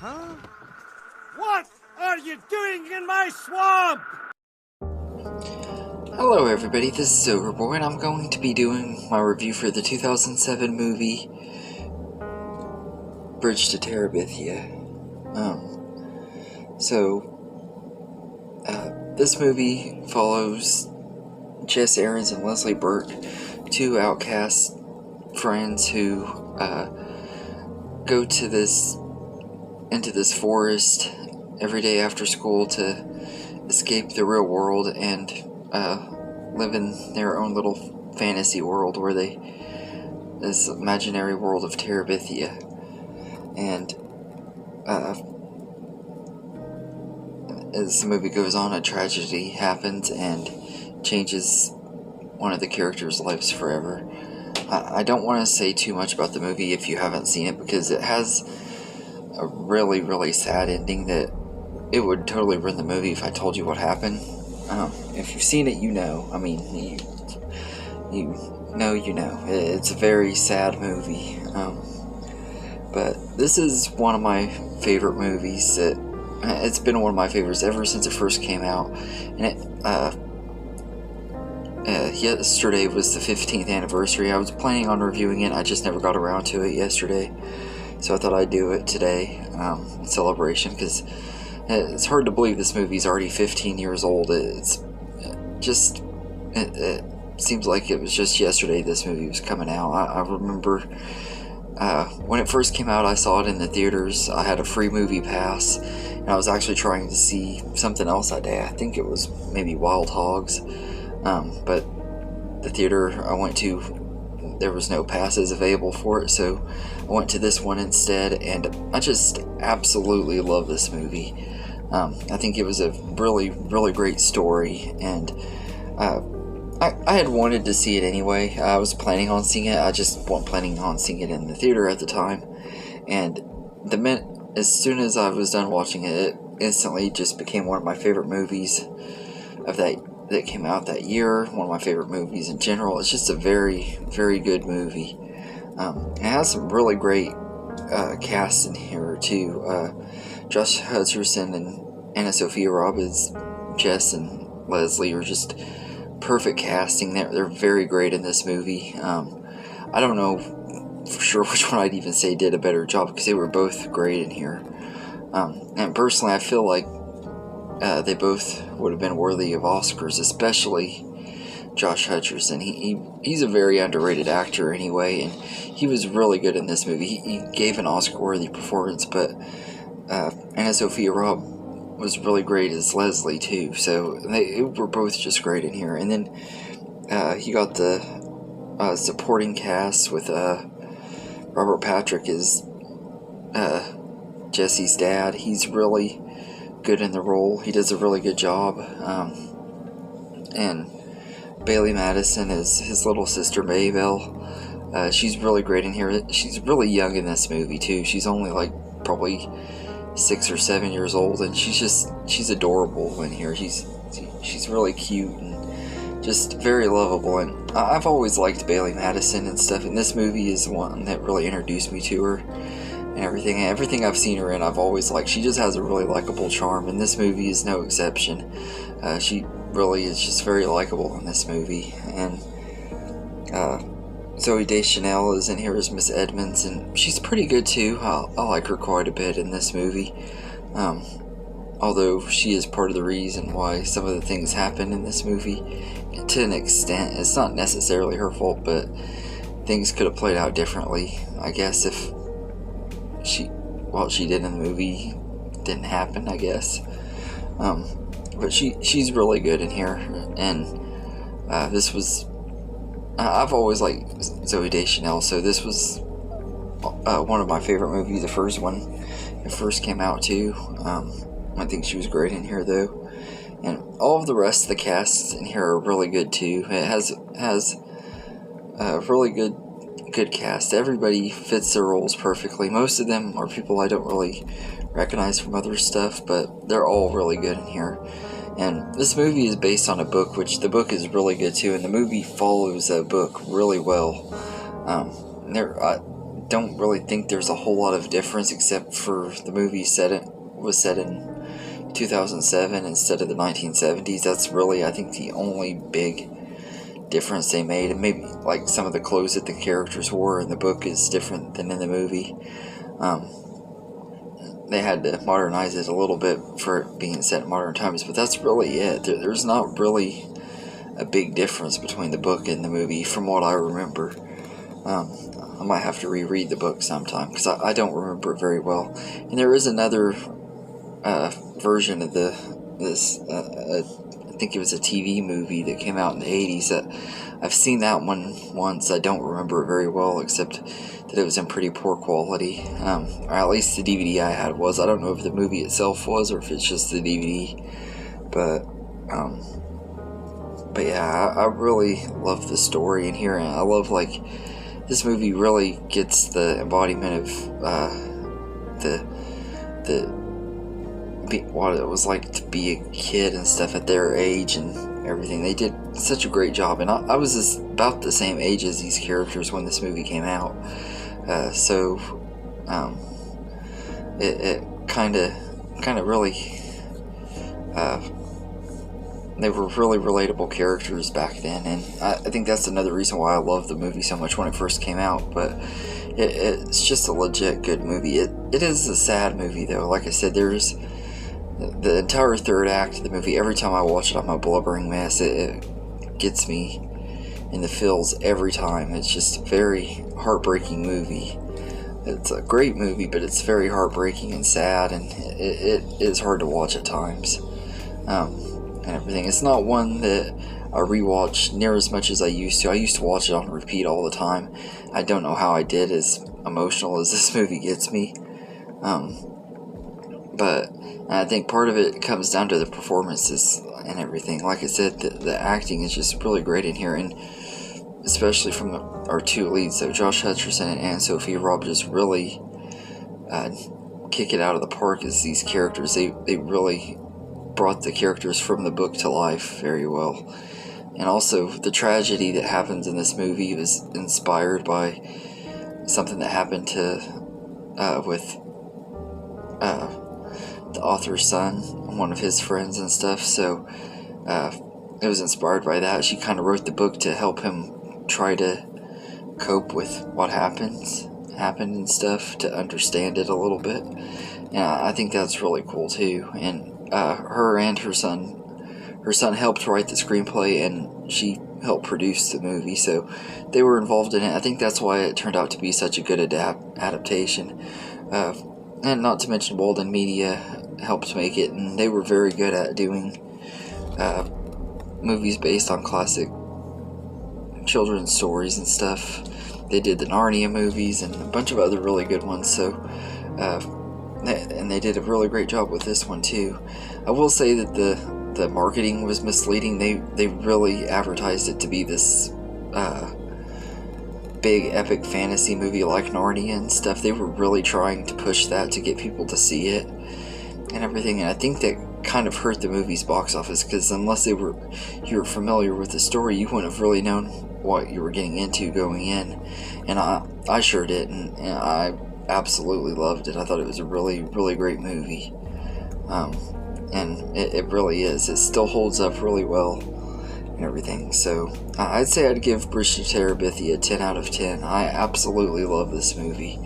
Huh? What are you doing in my swamp? Hello everybody, this is Overboy, and I'm going to be doing my review for the 2007 movie Bridge to Terabithia. This movie follows Jess Aarons and Leslie Burke, two outcast friends who go to into this forest every day after school to escape the real world and live in their own little fantasy world where this imaginary world of Terabithia. And as the movie goes on, a tragedy happens and changes one of the characters' lives forever. I don't want to say too much about the movie if you haven't seen it, because it has a really, really sad ending that it would totally ruin the movie if I told you what happened. If you've seen it, you know. I mean, you know. It's a very sad movie. But this is one of my favorite movies. It's been one of my favorites ever since it first came out. And yesterday was the 15th anniversary. I was planning on reviewing it. I just never got around to it yesterday. So I thought I'd do it today in celebration, because it's hard to believe this movie's already 15 years old. It seems like it was just yesterday this movie was coming out. I remember when it first came out, I saw it in the theaters. I had a free movie pass, and I was actually trying to see something else that day. I think it was maybe Wild Hogs, but the theater I went to, there was no passes available for it, so I went to this one instead, and I just absolutely love this movie. I think it was a really, really great story, and I had wanted to see it anyway. I was planning on seeing it. I just wasn't planning on seeing it in the theater at the time, and as soon as I was done watching it, it instantly just became one of my favorite movies of that came out that year. One of my favorite movies in general. It's just a very, very good movie. It has some really great casts in here too. Josh Hutcherson and Anna Sophia Robb as Jess and Leslie are just perfect casting. They're very great in this movie. I don't know for sure which one I'd even say did a better job, because they were both great in here. And personally, I feel like they both would have been worthy of Oscars, especially Josh Hutcherson. He's a very underrated actor anyway, and he was really good in this movie. He gave an Oscar-worthy performance, but Anna Sophia Robb was really great as Leslie too, so they were both just great in here. And then you got the supporting cast with Robert Patrick as Jesse's dad. He's really good in the role. He does a really good job. And Bailey Madison is his little sister Maybelle. She's really great in here. She's really young in this movie too. She's only like probably 6 or 7 years old, and she's adorable in here. She's really cute and just very lovable, and I've always liked Bailey Madison and stuff, and this movie is one that really introduced me to her and everything I've seen her in. I've always liked. She just has a really likable charm, and this movie is no exception. She really is just very likable in this movie. And Zooey Deschanel is in here as Miss Edmonds, and she's pretty good too. I like her quite a bit in this movie, although she is part of the reason why some of the things happen in this movie. To an extent, it's not necessarily her fault, but things could have played out differently, I guess, if what she did in the movie didn't happen, I guess. But she's really good in here, and this was... I've always liked Zooey Deschanel, so this was one of my favorite movies, the first one. It first came out too. I think she was great in here though, and all of the rest of the cast in here are really good too. It has a really good cast. Everybody fits their roles perfectly. Most of them are people I don't really recognize from other stuff, but they're all really good in here. And this movie is based on a book, which the book is really good too, and the movie follows that book really well. don't really think there's a whole lot of difference, except for the movie was set in 2007 instead of the 1970s. That's really, I think, the only big difference they made. And maybe like some of the clothes that the characters wore in the book is different than in the movie. They had to modernize it a little bit for it being set in modern times, but that's really it. There's not really a big difference between the book and the movie from what I remember. I might have to reread the book sometime because I don't remember it very well. And there is another version of this. I think it was a TV movie that came out in the 80s. I've seen that one once. I don't remember it very well, except that it was in pretty poor quality. Or at least the DVD I had was. I don't know if the movie itself was or if it's just the DVD. But yeah, I really love the story in here, and I love, like, this movie really gets the embodiment of what it was like to be a kid and stuff at their age and everything. They did such a great job, and I was about the same age as these characters when this movie came out. It kind of really, they were really relatable characters back then, and I think that's another reason why I loved the movie so much when it first came out. But it's just a legit good movie. It is a sad movie, though. Like I said, there's the entire third act of the movie. Every time I watch it, I'm a blubbering mess. It gets me in the feels every time. It's just a very heartbreaking movie. It's a great movie, but it's very heartbreaking and sad, and it is hard to watch at times. And everything. It's not one that I rewatch near as much as I used to. I used to watch it on repeat all the time. I don't know how I did, as emotional as this movie gets me. But I think part of it comes down to the performances and everything. Like I said, the acting is just really great in here, and especially from our two leads, so Josh Hutcherson and Anne-Sophie Robb, just really kick it out of the park as these characters. They really brought the characters from the book to life very well. And also, the tragedy that happens in this movie was inspired by something that happened with the author's son, one of his friends and stuff. So it was inspired by that. She kind of wrote the book to help him try to cope with what happened and stuff, to understand it a little bit. And I think that's really cool too. And her and her son helped write the screenplay, and she helped produce the movie, so they were involved in it. I think that's why it turned out to be such a good adaptation. And not to mention Walden Media helped make it, and they were very good at doing movies based on classic children's stories and stuff. They did the Narnia movies and a bunch of other really good ones, so and they did a really great job with this one too. I will say that the marketing was misleading. They really advertised it to be this big epic fantasy movie like Narnia and stuff. They were really trying to push that to get people to see it and everything, and I think that kind of hurt the movie's box office, because unless you were familiar with the story, you wouldn't have really known what you were getting into going in. And I sure did, and I absolutely loved it. I thought it was a really, really great movie. And it really is. It still holds up really well and everything. So I'd say I'd give Bridge to Terabithia a 10 out of 10. I absolutely love this movie,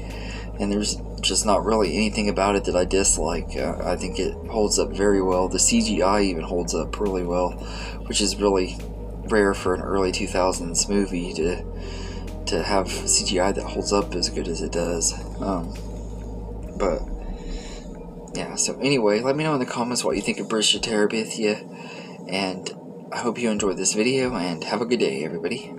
and there's just not really anything about it that I dislike. I think it holds up very well. The CGI even holds up really well, which is really rare for an early 2000s movie to have CGI that holds up as good as it does. But yeah, so anyway, let me know in the comments what you think of Bridge to Terabithia, and I hope you enjoyed this video, and have a good day, everybody.